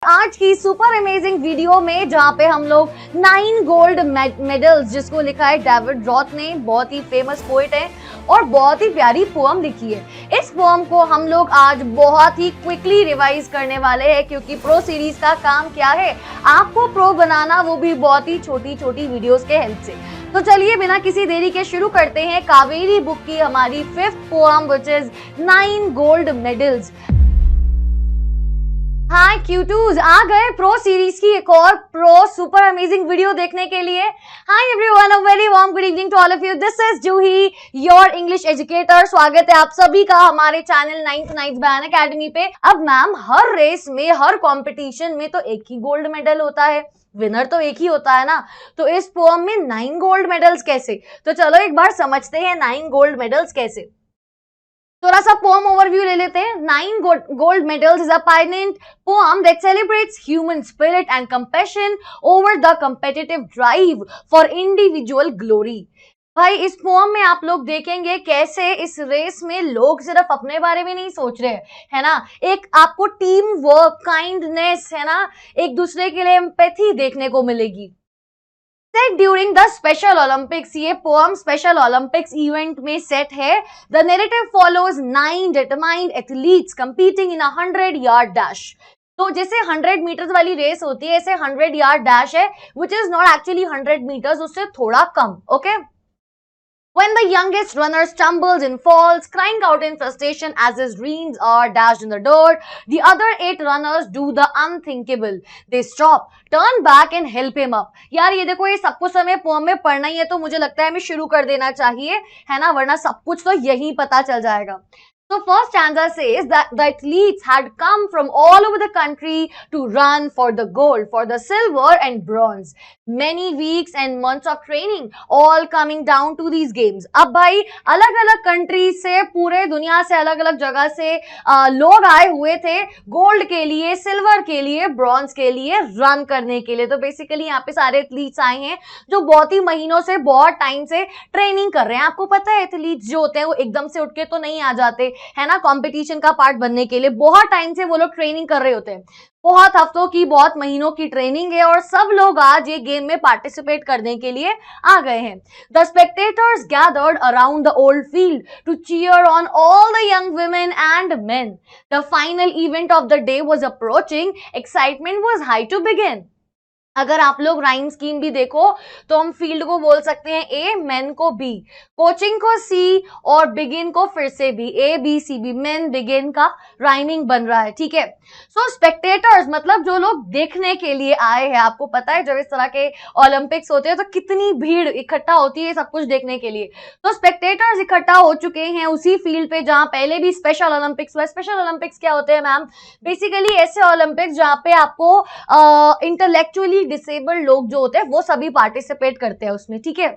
आज की super amazing video में जहां पे हम लोग 9 गोल्ड मेडल्स जिसको लिखा है डेविड रॉथ ने, बहुत ही फेमस पोएट है और बहुत ही प्यारी पोएम लिखी है। इस पोएम को हम लोग आज बहुत ही क्विकली रिवाइज करने वाले हैं क्योंकि प्रो सीरीज का काम क्या है, आपको प्रो बनाना, वो भी बहुत ही छोटी छोटी वीडियोस के हेल्प से। तो चलिए बिना किसी देरी के शुरू करते हैं कावेरी बुक की हमारी 5th poem which is 9 gold medals. Hi cuties, आ गए प्रो सीरीज की एक और प्रो सुपर अमेजिंग वीडियो देखने के लिए। Hi everyone, a very warm good evening to all of you. This is Juhi, your English educator. स्वागत है आप सभी का हमारे चैनल 9th बयान अकेडमी पे। अब मैम, हर रेस में, हर कंपटीशन में तो एक ही गोल्ड मेडल होता है, विनर तो एक ही होता है ना। तो इस पोएम में 9 गोल्ड मेडल्स कैसे? तो चलो एक बार समझते हैं 9 गोल्ड मेडल्स कैसे। थोड़ा सा पोएम ओवरव्यू ले लेते हैं। 9 gold medals is a poignant poem that celebrates human spirit and compassion over the competitive drive for individual glory। भाई, इस पोएम में आप लोग देखेंगे कैसे इस रेस में लोग सिर्फ अपने बारे में नहीं सोच रहे, है ना। एक आपको टीम वर्क, काइंडनेस, है ना, एक दूसरे के लिए एम्पैथी देखने को मिलेगी। Set during the special Olympics, ये पोएम स्पेशल ओलंपिक्स इवेंट में सेट है। The narrative follows 9 determined athletes competing in 100 yard dash. तो जैसे 100 मीटर्स वाली रेस होती है, ऐसे 100 यार्ड डैश है, which is not actually 100 metres, उससे थोड़ा कम। Okay When the youngest runner stumbles and falls, crying out in frustration as his dreams are dashed in the dirt, the other 8 runners do the unthinkable. They stop, turn back and help him up. यार ये देखो, ये सब कुछ हमें poem में पढ़ना ही है तो मुझे लगता है हमें शुरू कर देना चाहिए, है ना, वरना सब कुछ तो यहीं पता चल जाएगा। So first stanza says that the athletes had come from all over the country to run for the gold, for the silver and bronze. Many weeks and months of training, all coming down to these games. अब भाई अलग अलग country से, पूरे दुनिया से, अलग अलग जगह से लोग आए हुए थे गोल्ड के लिए, सिल्वर के लिए, ब्रॉन्ज के लिए, रन करने के लिए। तो बेसिकली यहाँ पे सारे एथलीट्स आए हैं जो बहुत ही महीनों से, बहुत टाइम से ट्रेनिंग कर रहे हैं। आपको पता है एथलीट्स जो होते हैं वो एकदम से उठ के तो नहीं आ जाते, है ना। कंपटीशन का पार्ट बनने के लिए बहुत टाइम से वो लोग ट्रेनिंग कर रहे होते हैं, बहुत हफ्तों की, बहुत महीनों की ट्रेनिंग है और सब लोग आज ये गेम में पार्टिसिपेट करने के लिए आ गए हैं। The spectators gathered around the old field to cheer on all the young women and men. The final event of the day was approaching, excitement was high to begin. अगर आप लोग राइम स्कीम भी देखो तो हम field को बोल सकते हैं ए, मेन को बी, कोचिंग को सी और बिगिन को फिर से B, A B C B, men begin का राइमिंग बन रहा है, ठीक है। सो स्पेक्टेटर्स मतलब जो लोग देखने के लिए आए हैं। आपको पता है जब इस तरह के ओलंपिक्स होते हैं तो कितनी भीड़ इकट्ठा होती है सब कुछ देखने के लिए। तो स्पेक्टेटर्स इकट्ठा हो चुके हैं उसी फील्ड पे जहां पहले भी स्पेशल ओलंपिक्स हुआ। स्पेशल ओलंपिक्स क्या होते हैं मैम? बेसिकली ऐसे ओलंपिक्स जहां पे आपको इंटेलेक्चुअली डिसेबल्ड लोग जो होते हैं वो सभी पार्टिसिपेट करते हैं उसमें, ठीक है।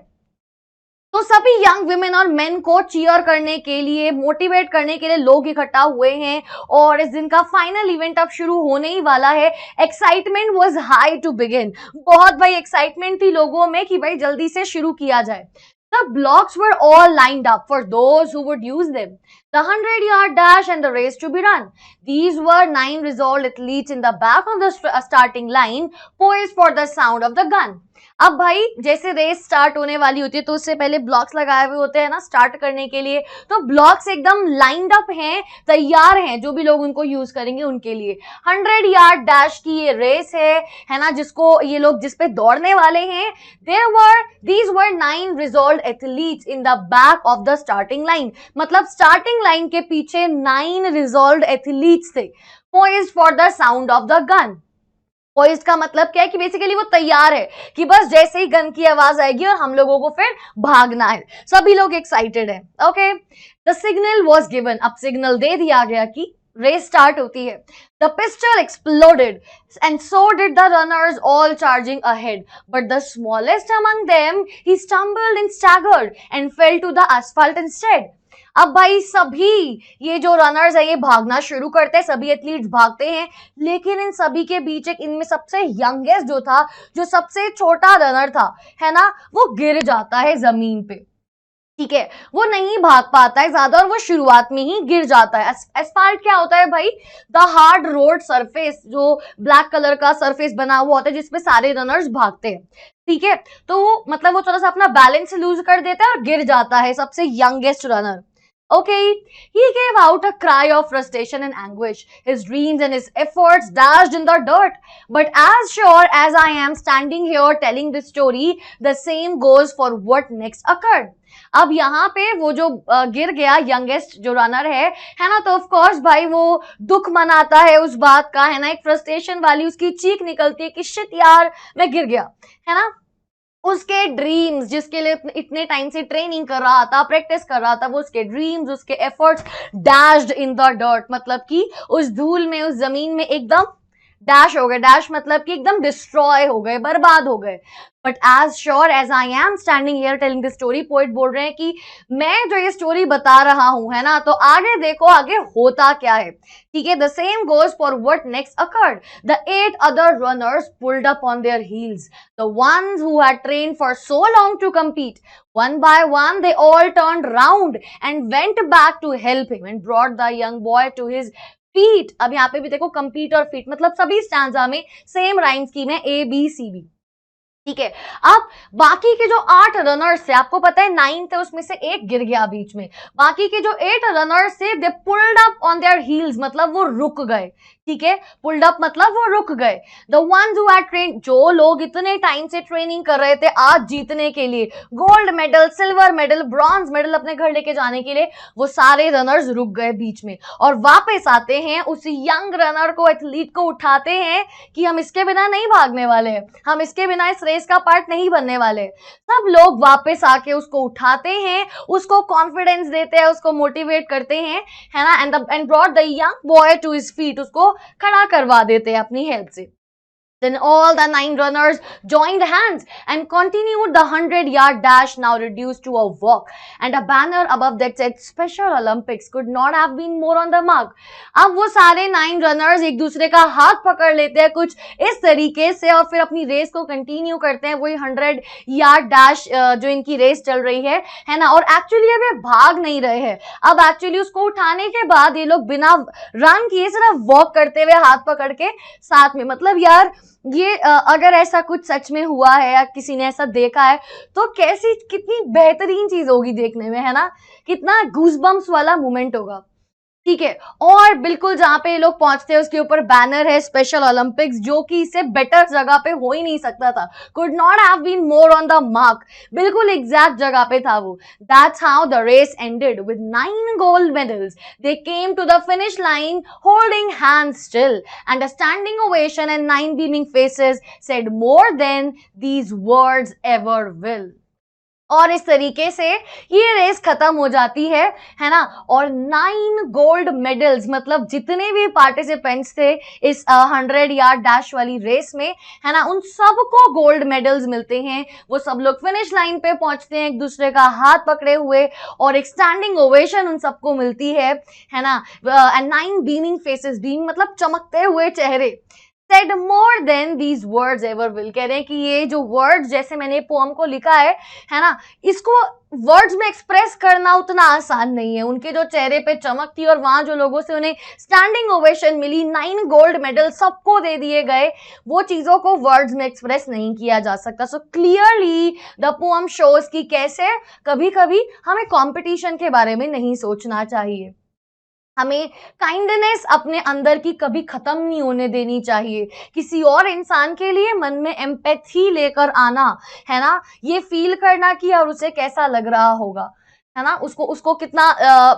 तो सभी यंग वुमेन और मेन को चीयर करने के लिए, मोटिवेट करने के लिए लोग इकट्ठा हुए हैं और इस दिन का फाइनल इवेंट अब शुरू होने ही वाला है। Excitement was high to begin, बहुत भाई एक्साइटमेंट थी लोगों में कि भाई जल्दी से शुरू किया जाए। The blocks were all lined up for those who would use them. The 100-yard dash and the race to be run. These were 9 resolved athletes in the back of the starting line, poised for the sound of the gun. अब भाई जैसे race start होने वाली होती है तो उससे पहले ब्लॉक्स लगाए हुए होते हैं ना स्टार्ट करने के लिए। तो ब्लॉक्स एकदम लाइंड अप हैं, तैयार हैं, जो भी लोग उनको यूज करेंगे उनके लिए। 100 यार्ड डैश की ये रेस है ना, जिसको ये लोग जिस पे दौड़ने वाले हैं। These were 9 resolved athletes in the back of the starting line। मतलब स्टार्टिंग लाइन के पीछे 9 resolved athletes थे, poised for the sound of the gun। Poised का मतलब क्या है कि बेसिकली वो तैयार है कि बस जैसे ही गन की आवाज आएगी और हम लोगों को फिर भागना है। सभी लोग एक्साइटेड है। Okay, the signal was given, अब सिग्नल दे दिया गया कि रेस स्टार्ट होती है। The pistol exploded and so did the runners, all charging ahead, but the smallest among them, he stumbled and staggered and fell to the asphalt instead। अब भाई सभी ये जो रनर्स है ये भागना शुरू करते हैं, सभी एथलीट्स भागते हैं, लेकिन इन सभी के बीच एक इनमें सबसे यंगेस्ट जो था, जो सबसे छोटा रनर था, है ना, वो गिर जाता है जमीन पे। ठीक है, वो नहीं भाग पाता है ज्यादा और वो शुरुआत में ही गिर जाता है। एस्फाल्ट क्या होता है भाई? द हार्ड रोड सरफेस, जो ब्लैक कलर का सरफेस बना हुआ होता है जिसपे सारे रनर्स भागते हैं। ठीक है, तो वो मतलब वो थोड़ा सा अपना बैलेंस लूज कर देता है और गिर जाता है सबसे youngest runner. Okay, he gave out a cry of frustration and anguish. His dreams and his efforts dashed in the dirt. But as sure as I am standing here telling this story, the same goes for what next occurred. अब यहाँ पे वो जो गिर गया youngest जो runner है ना, तो ऑफ कोर्स भाई वो दुख मनाता है उस बात का, है ना, एक फ्रस्ट्रेशन वाली उसकी चीख निकलती है कि शिट यार मैं गिर गया, है ना। उसके ड्रीम्स जिसके लिए इतने टाइम से ट्रेनिंग कर रहा था, प्रैक्टिस कर रहा था, वो उसके ड्रीम्स, उसके efforts dashed in the dirt, मतलब कि उस धूल में, उस जमीन में एकदम डैश हो गए। डैश मतलब कि एकदम डिस्ट्रॉय हो गए, बर्बाद हो गए। But as sure as I am standing here telling this story, poet बोल रहे हैं कि मैं जो ये स्टोरी बता रहा हूं, है ना, तो आगे देखो आगे होता क्या है। ठीक है, the same goes for what next occurred. The 8 other runners pulled up on their heels, the ones who had trained for so long to compete. One by one they all turned round and went back to help him and brought the young boy to his feet. अब यहाँ पे भी देखो compete और feet मतलब सभी stanza में same rhyme scheme है, A B C B। ठीक है, अब बाकी के जो 8 रनर्स थे, आपको पता है 9 थे, उसमें से एक गिर गया बीच में। बाकी के जो 8 रनर्स थे, दे pulled up on their heels, मतलब वो रुक गए। ठीक है, पुल्ड अप मतलब वो रुक गए। The ones who had train, जो लोग इतने टाइम से ट्रेनिंग कर रहे थे आज जीतने के लिए, gold medal, silver medal, bronze medal अपने घर लेके जाने के लिए, वो सारे रनर्स रुक गए बीच में और वापस आते हैं, उस यंग रनर को, एथलीट को उठाते हैं कि हम इसके बिना नहीं भागने वाले हैं, हम इसके बिना इस रेस का पार्ट नहीं बनने वाले। सब लोग वापस आके उसको उठाते हैं, उसको कॉन्फिडेंस देते हैं, उसको मोटिवेट करते हैं, है ना, and brought the young boy to his feet, उसको खड़ा करवा देते हैं अपनी हेल्प से। Then all the 9 runners joined hands and continued the 100-yard dash, now reduced to a walk, and a banner above that said Special Olympics could not have been more on the mark. अब वो सारे 9 runners एक दूसरे का हाथ पकड़ लेते हैं कुछ इस तरीके से और फिर अपनी रेस को कंटिन्यू करते हैं, वही 100-yard dash जो इनकी रेस चल रही है ना। और एक्चुअली अब ये भाग नहीं रहे हैं, अब एक्चुअली उसको उठाने के बाद ये लोग बिना रन किए सिर्फ वॉक करते हुए हाथ पकड़ के साथ में। मतलब यार ये अगर ऐसा कुछ सच में हुआ है या किसी ने ऐसा देखा है तो कैसी कितनी बेहतरीन चीज होगी देखने में, है ना, कितना गूज़बम्प्स वाला मोमेंट होगा। ठीक है, और बिल्कुल जहां पे ये लोग पहुंचते हैं उसके ऊपर बैनर है स्पेशल ओलंपिक्स, जो कि इससे बेटर जगह पे हो ही नहीं सकता था, could not have been more on the mark, बिल्कुल एग्जैक्ट जगह पे था वो। That's how the race ended with 9 gold medals. They came to the finish line holding hands still and a standing ovation and 9 beaming faces said more than these words ever will. और इस तरीके से ये race खत्म हो जाती है ना। और 9 गोल्ड मेडल्स, मतलब जितने भी पार्टिसिपेंट्स थे इस 100-यार्ड डैश वाली रेस में, है ना, उन सबको गोल्ड मेडल्स मिलते हैं। वो सब लोग फिनिश लाइन पे पहुंचते हैं एक दूसरे का हाथ पकड़े हुए और एक स्टैंडिंग ओवेशन उन सबको मिलती है ना। एंड 9 बीमिंग फेसेस, बीम मतलब चमकते हुए चेहरे, said more than these words ever will। कह रहे हैं कि ये जो वर्ड्स, जैसे मैंने पोएम को लिखा है ना, इसको वर्ड्स में एक्सप्रेस करना उतना आसान नहीं है। उनके जो चेहरे पे चमक थी और वहां जो लोगों से उन्हें स्टैंडिंग ओवेशन मिली, 9 गोल्ड मेडल सबको दे दिए गए, वो चीजों को वर्ड्स में एक्सप्रेस नहीं किया जा सकता। So clearly the poem shows कि कैसे कभी कभी हमें कंपटीशन के बारे में नहीं सोचना चाहिए, हमें काइंडनेस अपने अंदर की कभी खत्म नहीं होने देनी चाहिए। किसी और इंसान के लिए मन में एम्पैथी लेकर आना, है ना, ये फील करना कि यार उसे कैसा लग रहा होगा, है ना, उसको कितना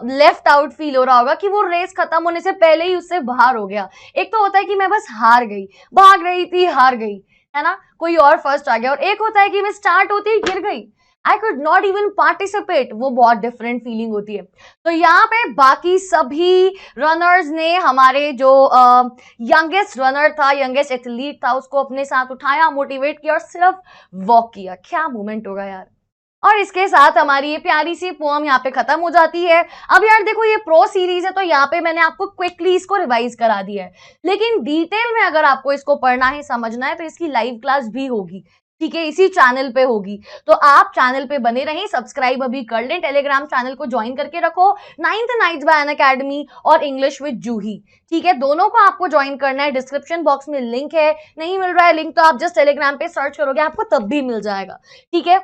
लेफ्ट आउट फील हो रहा होगा कि वो रेस खत्म होने से पहले ही उससे बाहर हो गया। एक तो होता है कि मैं बस हार गई, भाग रही थी हार गई, है ना, कोई और फर्स्ट आ गया, और एक होता है कि मैं स्टार्ट होते ही गिर गई, I could not even participate, वो बहुत डिफरेंट फीलिंग होती है। तो यहाँ पे बाकी सभी रनर्स ने हमारे जो यंगेस्ट रनर था, यंगेस्ट एथलीट था, उसको अपने साथ उठाया, मोटिवेट किया और सिर्फ वॉक किया। क्या मोमेंट होगा यार। और इसके साथ हमारी ये प्यारी सी पोएम यहाँ पे खत्म हो जाती है। अब यार देखो ये प्रो सीरीज है तो यहाँ पे मैंने आपको क्विकली इसको रिवाइज करा दिया है, लेकिन डिटेल में अगर आपको इसको पढ़ना है, समझना है, तो इसकी लाइव क्लास भी होगी। ठीक है, इसी चैनल पे होगी। तो आप चैनल पे बने रहें, सब्सक्राइब अभी कर लें, टेलीग्राम चैनल को ज्वाइन करके रखो, 9th नाइट्स बाय अनअकैडमी और इंग्लिश विद जूही। ठीक है, दोनों को आपको ज्वाइन करना है। डिस्क्रिप्शन बॉक्स में लिंक है, नहीं मिल रहा है लिंक तो आप जस्ट टेलीग्राम पे सर्च करोगे, आपको तब भी मिल जाएगा। ठीक है,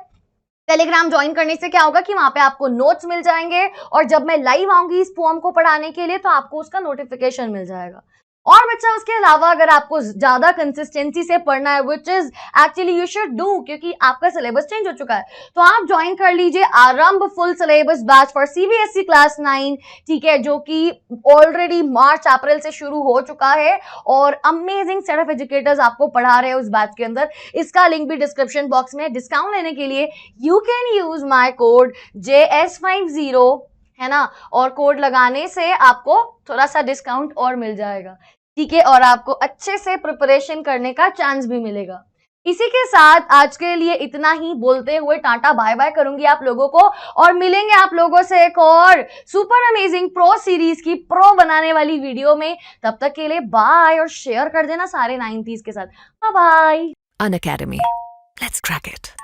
टेलीग्राम ज्वाइन करने से क्या होगा कि वहां पे आपको नोट्स मिल जाएंगे और जब मैं लाइव आऊंगी इस पोएम को पढ़ाने के लिए तो आपको उसका नोटिफिकेशन मिल जाएगा। और बच्चा उसके अलावा अगर आपको ज्यादा कंसिस्टेंसी से पढ़ना है, which is actually you should do, क्योंकि आपका सिलेबस चेंज हो चुका है, तो आप ज्वाइन कर लीजिए आरंभ full syllabus batch for CBSE class 9। ठीक है, जो कि ऑलरेडी मार्च अप्रैल से शुरू हो चुका है और अमेजिंग सेट ऑफ एजुकेटर्स आपको पढ़ा रहे हैं उस बैच के अंदर। इसका लिंक भी डिस्क्रिप्शन बॉक्स में। डिस्काउंट लेने के लिए you can use my code JS50, है ना, और कोड लगाने से आपको थोड़ा सा डिस्काउंट और मिल जाएगा। ठीक है, और आपको अच्छे से प्रिपरेशन करने का चांस भी मिलेगा। इसी के साथ आज के लिए इतना ही बोलते हुए टाटा बाय बाय करूंगी आप लोगों को और मिलेंगे आप लोगों से एक और सुपर अमेजिंग प्रो सीरीज की प्रो बनाने वाली वीडियो में। तब तक के लिए बाय, और शेयर कर देना सारे 90s के साथ। Bye bye. Unacademy. Let's crack it.